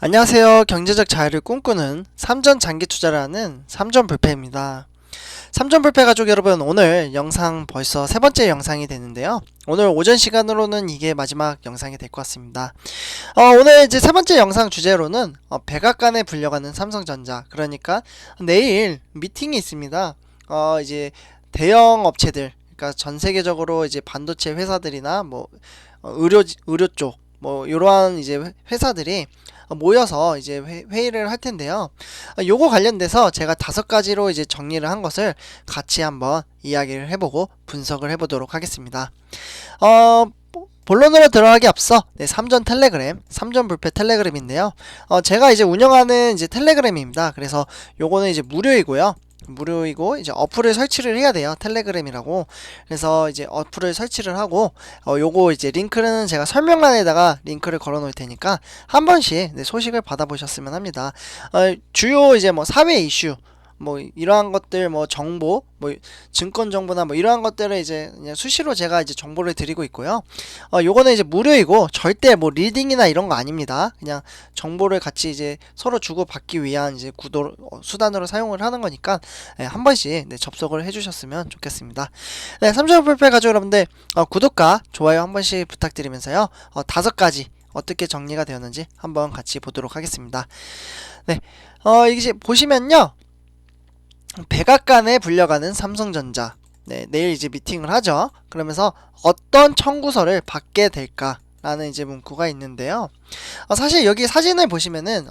안녕하세요. 경제적 자유를 꿈꾸는 삼전 장기 투자를 하는 삼전불패입니다. 삼전불패 가족 여러분, 오늘 영상 벌써 세 번째 영상이 되는데요. 오늘 오전 시간으로는 이게 마지막 영상이 될 것 같습니다. 오늘 이제 세 번째 영상 주제로는 백악관에 불려가는 삼성전자, 그러니까 내일 미팅이 있습니다. 이제 대형 업체들, 그러니까 전 세계적으로 이제 반도체 회사들이나 뭐 의료 쪽 뭐 이러한 이제 회사들이 모여서 이제 회의를 할 텐데요. 요거 관련돼서 제가 5가지로 이제 정리를 한 것을 같이 한번 이야기를 해보고 분석을 해보도록 하겠습니다. 본론으로 들어가기 앞서 삼전 텔레그램, 삼전불패 텔레그램인데요. 제가 이제 운영하는 이제 텔레그램입니다. 그래서 요거는 이제 무료이고 이제 어플을 설치를 해야 돼요. 텔레그램이라고. 그래서 이제 어플을 설치를 하고 요거 이제 링크는 제가 설명란에다가 링크를 걸어 놓을 테니까 한 번씩 소식을 받아보셨으면 합니다. 주요 이제 뭐 사회 이슈 뭐 이러한 것들, 뭐 정보, 뭐 증권 정보나 뭐 이러한 것들을 이제 그냥 수시로 제가 이제 정보를 드리고 있고요. 요거는 이제 무료이고 절대 뭐 리딩이나 이런 거 아닙니다. 그냥 정보를 같이 이제 서로 주고 받기 위한 이제 수단으로 사용을 하는 거니까 한 번씩 접속을 해주셨으면 좋겠습니다. 네, 삼성불패 가족 여러분들, 구독과 좋아요 한 번씩 부탁드리면서요. 5가지 어떻게 정리가 되었는지 한번 같이 보도록 하겠습니다. 네, 이게 보시면요. 백악관에 불려가는 삼성전자, 내일 이제 미팅을 하죠. 그러면서 어떤 청구서를 받게 될까라는 이제 문구가 있는데요. 사실 여기 사진을 보시면은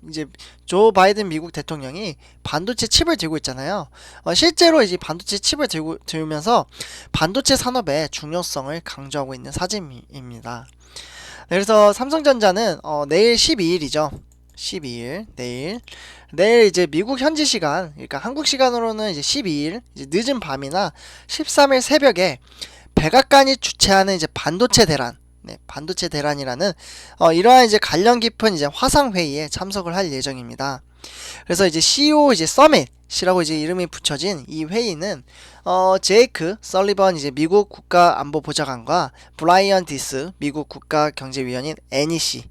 이제 조 바이든 미국 대통령이 반도체 칩을 들고 있잖아요. 실제로 이제 반도체 칩을 들면서 반도체 산업의 중요성을 강조하고 있는 사진입니다. 그래서 삼성전자는 내일 12일이죠. 12일 내일 이제 미국 현지 시간, 그러니까 한국 시간으로는 이제 12일 이제 늦은 밤이나 13일 새벽에 백악관이 주최하는 이제 반도체 대란, 반도체 대란이라는 이러한 이제 관련 깊은 이제 화상 회의에 참석을 할 예정입니다. 그래서 이제 CEO 이제 서밋이라고 이제 이름이 붙여진 이 회의는 제이크 설리번 이제 미국 국가안보보좌관과 브라이언 디스 미국 국가경제위원인 NEC,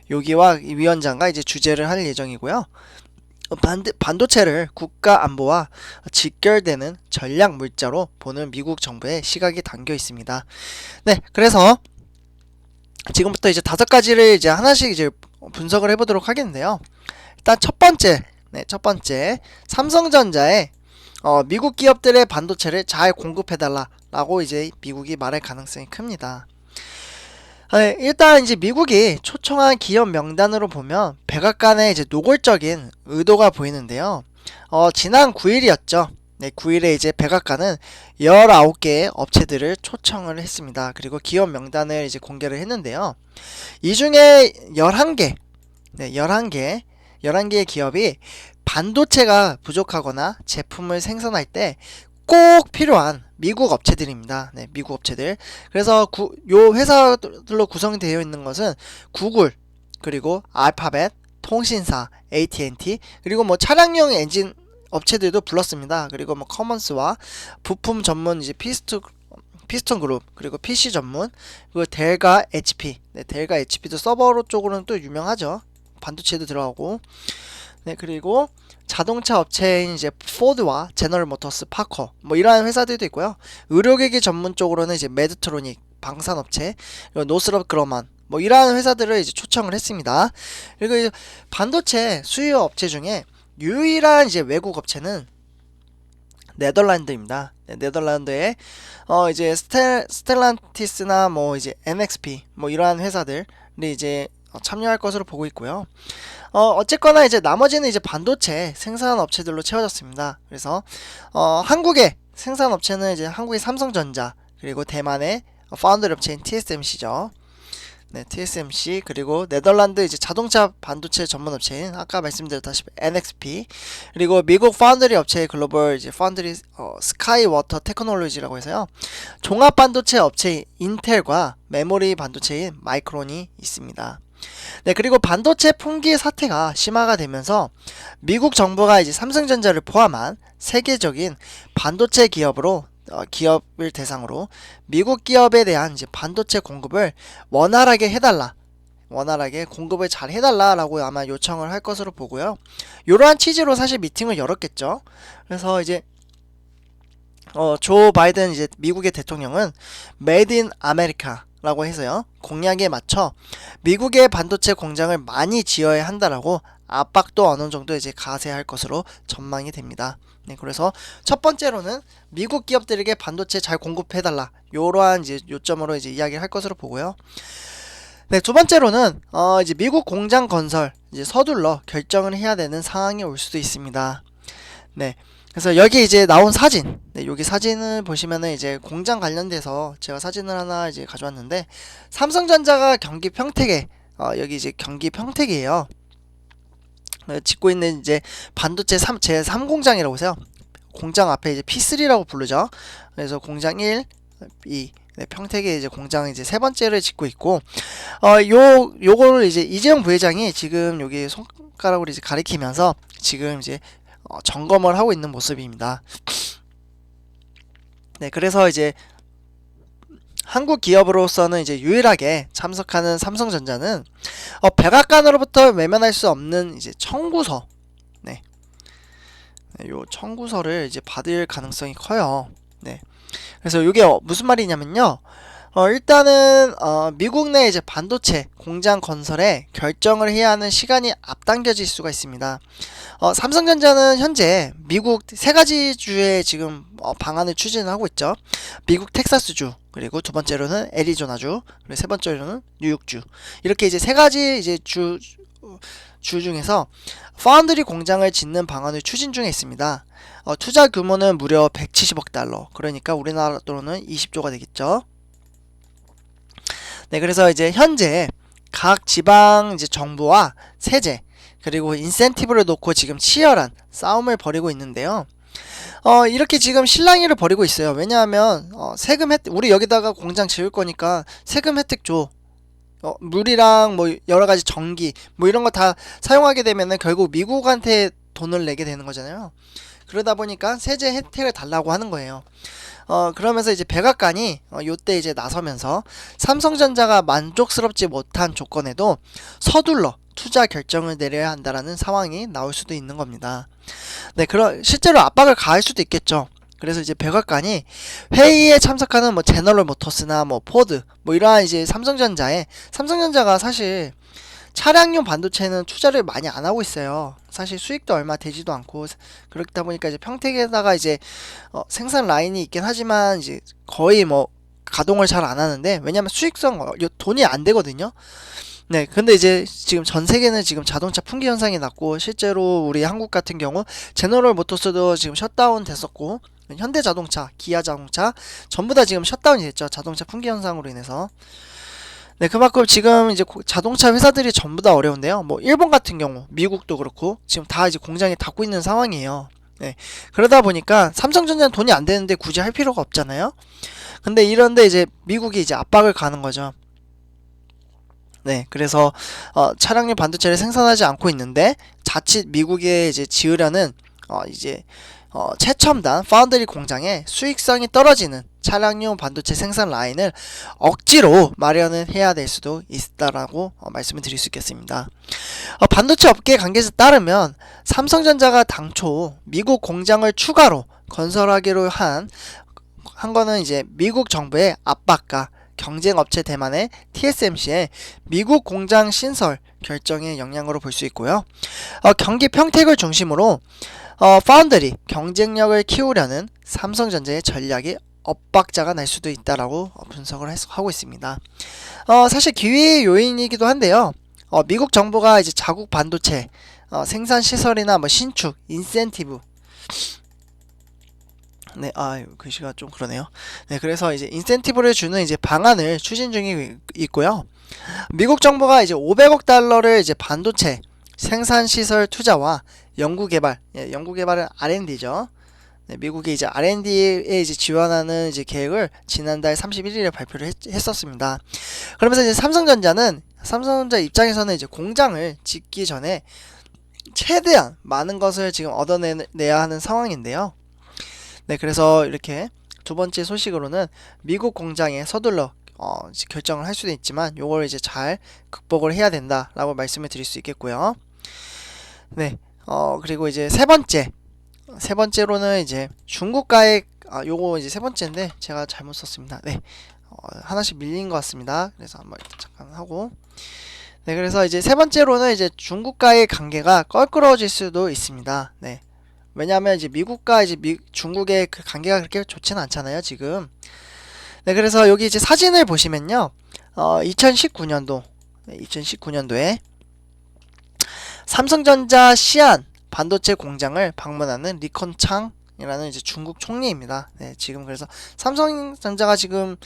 여기와 위원장과 이제 주재를 할 예정이고요. 반도체를 국가 안보와 직결되는 전략 물자로 보는 미국 정부의 시각이 담겨 있습니다. 네, 그래서 지금부터 이제 5가지를 이제 하나씩 이제 분석을 해보도록 하겠는데요. 일단 첫 번째, 삼성전자에 미국 기업들의 반도체를 잘 공급해달라라고 이제 미국이 말할 가능성이 큽니다. 일단 이제 미국이 초청한 기업 명단으로 보면 백악관에 이제 노골적인 의도가 보이는데요. 지난 9일이었죠. 9일에 이제 백악관은 19개의 업체들을 초청을 했습니다. 그리고 기업 명단을 이제 공개를 했는데요. 이 중에 11개, 11개의 기업이 반도체가 부족하거나 제품을 생산할 때 꼭 필요한 미국 업체들입니다. 미국 업체들. 그래서 요 회사들로 구성되어 있는 것은 구글, 그리고 알파벳, 통신사, AT&T, 그리고 뭐 차량용 엔진 업체들도 불렀습니다. 그리고 뭐 커먼스와 부품 전문 이제 피스톤 그룹, 그리고 PC 전문, 그리고 델가 HP. 델가 HP도 서버 쪽으로는 또 유명하죠. 반도체도 들어가고. 그리고 자동차 업체인 이제 포드와 제너럴 모터스, 파커 뭐 이러한 회사들도 있고요. 의료기기 전문 쪽으로는 이제 메드트로닉, 방산업체, 그리고 노스럽 그러만 뭐 이러한 회사들을 이제 초청을 했습니다. 그리고 이제 반도체 수요 업체 중에 유일한 이제 외국 업체는 네덜란드입니다. 네덜란드에 이제 스텔란티스나 뭐 이제 MXP 뭐 이러한 회사들이 이제 참여할 것으로 보고 있고요. 어쨌거나 이제 나머지는 이제 반도체 생산 업체들로 채워졌습니다. 그래서 한국의 생산 업체는 이제 한국의 삼성전자, 그리고 대만의 파운드리 업체인 TSMC죠. TSMC, 그리고 네덜란드 이제 자동차 반도체 전문 업체인 아까 말씀드렸다시피 NXP, 그리고 미국 파운드리 업체의 글로벌 이제 파운드리 스카이워터 테크놀로지라고 해서요. 종합 반도체 업체인 인텔과 메모리 반도체인 마이크론이 있습니다. 그리고 반도체 품귀 사태가 심화가 되면서 미국 정부가 이제 삼성전자를 포함한 세계적인 반도체 기업을 대상으로 미국 기업에 대한 이제 반도체 공급을 원활하게 해달라, 원활하게 공급을 잘 해달라라고 아마 요청을 할 것으로 보고요. 이러한 취지로 사실 미팅을 열었겠죠. 그래서 이제 조 바이든 이제 미국의 대통령은 메이드 인 아메리카라고 해서요, 공약에 맞춰 미국의 반도체 공장을 많이 지어야 한다라고 압박도 어느 정도 이제 가세할 것으로 전망이 됩니다. 네, 그래서 첫 번째로는 미국 기업들에게 반도체 잘 공급해달라, 요러한 이제 요점으로 이제 이야기를 할 것으로 보고요. 네, 두 번째로는 이제 미국 공장 건설 이제 서둘러 결정을 해야 되는 상황이 올 수도 있습니다. 네. 그래서 여기 이제 나온 사진, 네, 여기 사진을 보시면은 이제 공장 관련돼서 제가 사진을 하나 이제 가져왔는데, 삼성전자가 경기 평택에, 여기 이제 경기 평택이에요. 짓고 있는 이제 반도체 제3공장이라고 해서요. 공장 앞에 이제 P3라고 부르죠. 그래서 공장 1, 2, 네, 평택에 이제 공장 이제 세 번째를 짓고 있고, 요거를 이제 이재용 부회장이 지금 여기 손가락으로 이제 가리키면서 지금 이제 점검을 하고 있는 모습입니다. 네, 그래서 이제 한국 기업으로서는 이제 유일하게 참석하는 삼성전자는 백악관으로부터 외면할 수 없는 이제 청구서, 네, 요 청구서를 이제 받을 가능성이 커요. 네, 그래서 이게 무슨 말이냐면요. 일단은 미국 내 이제 반도체 공장 건설에 결정을 해야 하는 시간이 앞당겨질 수가 있습니다. 삼성전자는 현재 미국 세 가지 주에 지금 방안을 추진하고 있죠. 미국 텍사스주, 그리고 두 번째로는 애리조나주, 그리고 세 번째로는 뉴욕주. 이렇게 이제 세 가지 이제 주 중에서 파운드리 공장을 짓는 방안을 추진 중에 있습니다. 투자 규모는 무려 170억 달러. 그러니까 우리나라 돈으로는 20조가 되겠죠. 네, 그래서 이제 현재 각 지방 이제 정부와 세제, 그리고 인센티브를 놓고 지금 치열한 싸움을 벌이고 있는데요. 이렇게 지금 실랑이를 벌이고 있어요. 왜냐하면 세금 혜택, 우리 여기다가 공장 지을 거니까 세금 혜택 줘. 물이랑 뭐 여러 가지 전기 뭐 이런 거 다 사용하게 되면은 결국 미국한테 돈을 내게 되는 거잖아요. 그러다 보니까 세제 혜택을 달라고 하는 거예요. 그러면서 이제 백악관이 요때 이제 나서면서 삼성전자가 만족스럽지 못한 조건에도 서둘러 투자 결정을 내려야 한다라는 상황이 나올 수도 있는 겁니다. 네, 실제로 압박을 가할 수도 있겠죠. 그래서 이제 백악관이 회의에 참석하는 뭐 제너럴 모터스나 뭐 포드 뭐 이러한 이제 삼성전자가 사실 차량용 반도체는 투자를 많이 안 하고 있어요. 사실 수익도 얼마 되지도 않고, 그렇다 보니까 이제 평택에다가 이제 생산 라인이 있긴 하지만 이제 거의 뭐 가동을 잘 안 하는데, 왜냐면 수익성 돈이 안 되거든요. 네, 근데 이제 지금 전 세계는 지금 자동차 품귀 현상이 났고, 실제로 우리 한국 같은 경우 제너럴 모터스도 지금 셧다운 됐었고, 현대자동차, 기아자동차 전부 다 지금 셧다운이 됐죠. 자동차 품귀 현상으로 인해서. 네, 그만큼 지금 이제 자동차 회사들이 전부 다 어려운데요. 뭐 일본 같은 경우, 미국도 그렇고 지금 다 이제 공장이 닫고 있는 상황이에요. 네, 그러다 보니까 삼성전자는 돈이 안 되는데 굳이 할 필요가 없잖아요. 근데 이런데 이제 미국이 이제 압박을 가는 거죠. 네, 그래서 차량용 반도체를 생산하지 않고 있는데 자칫 미국에 이제 지으려는 이제 최첨단 파운드리 공장의 수익성이 떨어지는 차량용 반도체 생산 라인을 억지로 마련을 해야 될 수도 있다라고 말씀을 드릴 수 있겠습니다. 반도체 업계 관계자에 따르면 삼성전자가 당초 미국 공장을 추가로 건설하기로 한 거는 이제 미국 정부의 압박과 경쟁업체 대만의 TSMC의 미국 공장 신설 결정의 영향으로 볼 수 있고요. 경기 평택을 중심으로 파운드리 경쟁력을 키우려는 삼성전자의 전략이 엇박자가 날 수도 있다라고 분석을 하고 있습니다. 사실 기회의 요인이기도 한데요. 미국 정부가 이제 자국 반도체 생산 시설이나 뭐 신축, 인센티브, 네, 글씨가 좀 그러네요. 네, 그래서 이제 인센티브를 주는 이제 방안을 추진 중에 있고요. 미국 정부가 이제 500억 달러를 이제 반도체 생산 시설 투자와 연구개발, 연구개발은 R&D죠. 네, 미국이 이제 R&D에 이제 지원하는 이제 계획을 지난달 31일에 발표를 했었습니다. 그러면서 이제 삼성전자 입장에서는 이제 공장을 짓기 전에 최대한 많은 것을 지금 얻어내야 하는 상황인데요. 네, 그래서 이렇게 두 번째 소식으로는 미국 공장에 서둘러 이제 결정을 할 수도 있지만 요걸 이제 잘 극복을 해야 된다라고 말씀을 드릴 수 있겠고요. 네. 그리고 이제 세 번째로는 이제 중국과의 요거 이제 세 번째인데 제가 잘못 썼습니다. 네. 하나씩 밀린 것 같습니다. 그래서 한번 잠깐 하고. 네, 그래서 이제 세 번째로는 이제 중국과의 관계가 껄끄러워질 수도 있습니다. 네. 왜냐하면 이제 미국과 이제 중국의 그 관계가 그렇게 좋지는 않잖아요, 지금. 네, 그래서 여기 이제 사진을 보시면요. 2019년도, 2019년도에 삼성전자 시안 반도체 공장을 방문하는 리컨창이라는 이제 중국 총리입니다. 네, 지금 그래서 삼성전자가 지금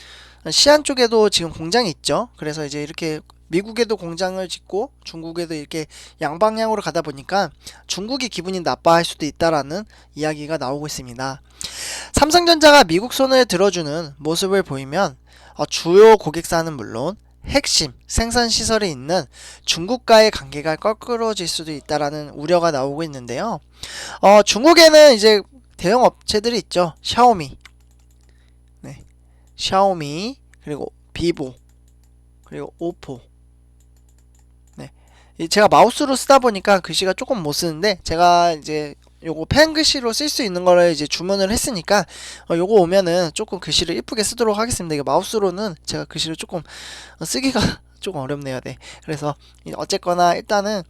시안 쪽에도 지금 공장이 있죠. 그래서 이제 이렇게 미국에도 공장을 짓고 중국에도 이렇게 양방향으로 가다 보니까 중국이 기분이 나빠할 수도 있다라는 이야기가 나오고 있습니다. 삼성전자가 미국 손을 들어주는 모습을 보이면 주요 고객사는 물론 핵심 생산 시설이 있는 중국과의 관계가 껄끄러워질 수도 있다라는 우려가 나오고 있는데요. 중국에는 이제 대형 업체들이 있죠. 샤오미, 네, 샤오미 그리고 비보 그리고 오포. 네, 제가 마우스로 쓰다 보니까 글씨가 조금 못 쓰는데 제가 이제 요거 펜글씨로 쓸 수 있는 거를 이제 주문을 했으니까 요거 오면은 조금 글씨를 이쁘게 쓰도록 하겠습니다. 이게 마우스로는 제가 글씨를 조금 쓰기가 조금 어렵네요. 네. 그래서 어쨌거나 일단은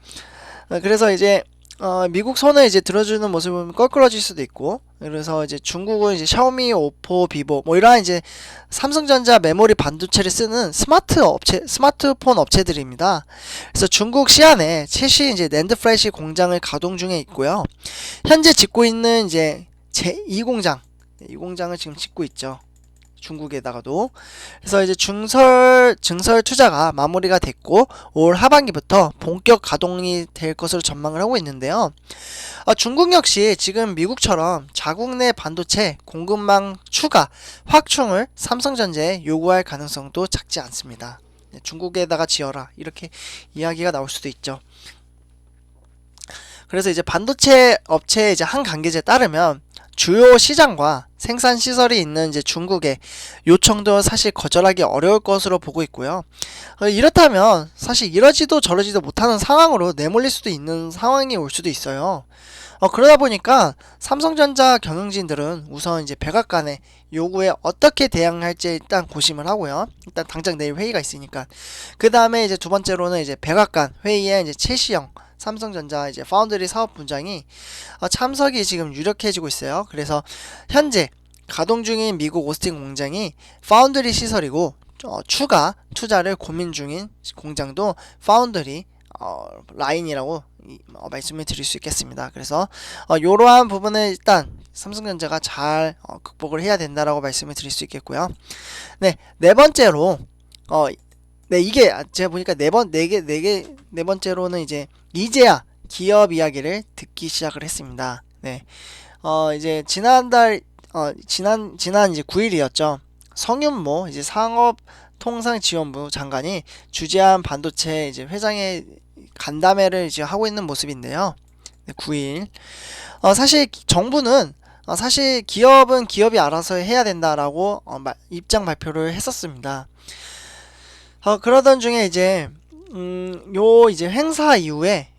그래서 이제 미국 손을 이제 들어주는 모습은 껄끄러질 수도 있고, 그래서 이제 중국은 이제 샤오미, 오포, 비보 뭐 이러한 이제 삼성전자 메모리 반도체를 쓰는 스마트폰 업체들입니다. 그래서 중국 시안에 최신 이제 낸드 플래시 공장을 가동 중에 있고요. 현재 짓고 있는 이제 제2 공장, 이 공장을 지금 짓고 있죠. 중국에다가도. 그래서 이제 증설 투자가 마무리가 됐고 올 하반기부터 본격 가동이 될 것으로 전망을 하고 있는데요. 중국 역시 지금 미국처럼 자국 내 반도체 공급망 추가 확충을 삼성전자에 요구할 가능성도 작지 않습니다. 중국에다가 지어라 이렇게 이야기가 나올 수도 있죠. 그래서 이제 반도체 업체의 이제 한 관계자에 따르면 주요 시장과 생산 시설이 있는 이제 중국의 요청도 사실 거절하기 어려울 것으로 보고 있고요. 이렇다면 사실 이러지도 저러지도 못하는 상황으로 내몰릴 수도 있는 상황이 올 수도 있어요. 그러다 보니까 삼성전자 경영진들은 우선 이제 백악관의 요구에 어떻게 대응할지 일단 고심을 하고요. 일단 당장 내일 회의가 있으니까. 그 다음에 이제 두 번째로는 이제 백악관 회의에 이제 최시영 삼성전자 이제 파운드리 사업부장이 참석이 지금 유력해지고 있어요. 그래서 현재 가동 중인 미국 오스틴 공장이 파운드리 시설이고 추가 투자를 고민 중인 공장도 파운드리 라인이라고 말씀을 드릴 수 있겠습니다. 그래서 이러한 부분을 일단 삼성전자가 잘 극복을 해야 된다라고 말씀을 드릴 수 있겠고요. 네, 네 번째로 네, 이게 제가 보니까 네 번째로는 이제야 기업 이야기를 듣기 시작을 했습니다. 네. 이제 지난달 지난 이제 9일이었죠. 성윤모 이제 상업통상지원부 장관이 주재한 반도체 이제 회장의 간담회를 이제 하고 있는 모습인데요. 네, 9일. 사실 정부는 사실 기업은 기업이 알아서 해야 된다라고 입장 발표를 했었습니다. 그러던 중에 이제 요 이제 행사 이후에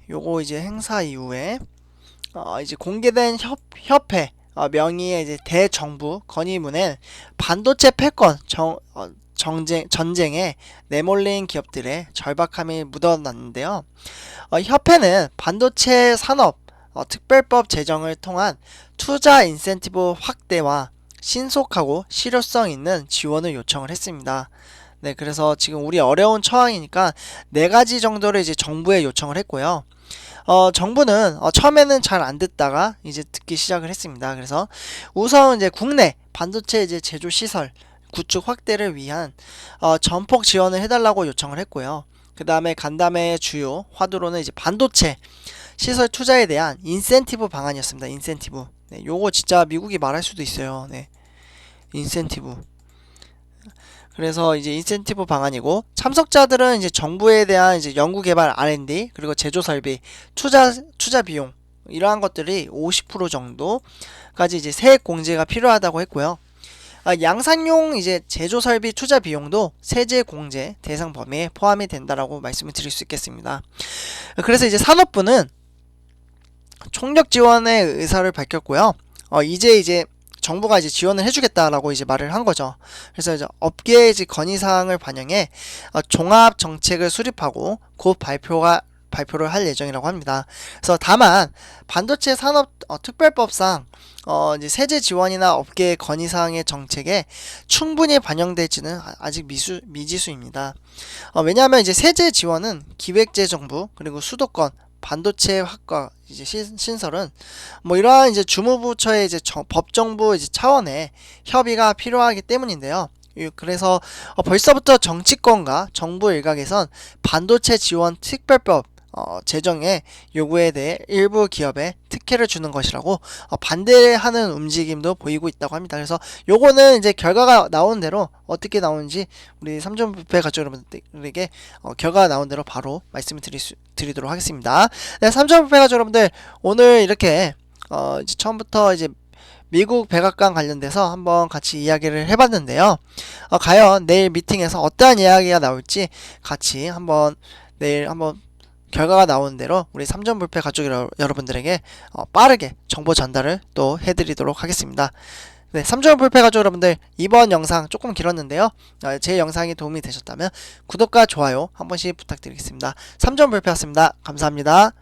이제 공개된 협회 명의의 이제 대정부 건의문엔 반도체 패권 전쟁에 내몰린 기업들의 절박함이 묻어났는데요. 협회는 반도체 산업 특별법 제정을 통한 투자 인센티브 확대와 신속하고 실효성 있는 지원을 요청을 했습니다. 네, 그래서 지금 우리 어려운 처항이니까 네 가지 정도를 이제 정부에 요청을 했고요. 정부는 처음에는 잘 안 듣다가 이제 듣기 시작을 했습니다. 그래서 우선 이제 국내 반도체 이제 제조 시설 구축 확대를 위한 전폭 지원을 해달라고 요청을 했고요. 그 다음에 간담회의 주요 화두로는 이제 반도체 시설 투자에 대한 인센티브 방안이었습니다. 인센티브. 네, 요거 진짜 미국이 말할 수도 있어요. 네, 인센티브. 그래서 이제 인센티브 방안이고 참석자들은 이제 정부에 대한 이제 연구개발 R&D 그리고 제조 설비 투자 비용 이러한 것들이 50% 정도까지 이제 세액 공제가 필요하다고 했고요. 양산용 이제 제조 설비 투자 비용도 세제 공제 대상 범위에 포함이 된다라고 말씀을 드릴 수 있겠습니다. 그래서 이제 산업부는 총력 지원의 의사를 밝혔고요. 이제 정부가 이제 지원을 해주겠다라고 이제 말을 한 거죠. 그래서 이제 업계의 이제 건의사항을 반영해 종합 정책을 수립하고 곧 발표를 할 예정이라고 합니다. 그래서 다만 반도체 산업 특별법상 이제 세제 지원이나 업계의 건의사항의 정책에 충분히 반영될지는 아직 미지수입니다. 왜냐하면 이제 세제 지원은 기획재정부 그리고 수도권 반도체 학과 이제 신설은 뭐 이러한 이제 주무부처의 이제 법정부 이제 차원의 협의가 필요하기 때문인데요. 그래서 벌써부터 정치권과 정부 일각에선 반도체 지원 특별법 제정의 요구에 대해 일부 기업에 특혜를 주는 것이라고 반대하는 움직임도 보이고 있다고 합니다. 그래서 요거는 이제 결과가 나온 대로 어떻게 나오는지 우리 삼전부패 가족 여러분들에게 결과가 나온 대로 바로 말씀을 드리도록 하겠습니다. 네, 삼전부패 가족 여러분들 오늘 이렇게 이제 처음부터 이제 미국 백악관 관련돼서 한번 같이 이야기를 해봤는데요. 과연 내일 미팅에서 어떠한 이야기가 나올지 같이 내일 한번 결과가 나오는 대로 우리 삼전불패 가족 여러분들에게 빠르게 정보 전달을 또 해드리도록 하겠습니다. 네, 삼전불패 가족 여러분들 이번 영상 조금 길었는데요. 제 영상이 도움이 되셨다면 구독과 좋아요 한 번씩 부탁드리겠습니다. 삼전불패였습니다. 감사합니다.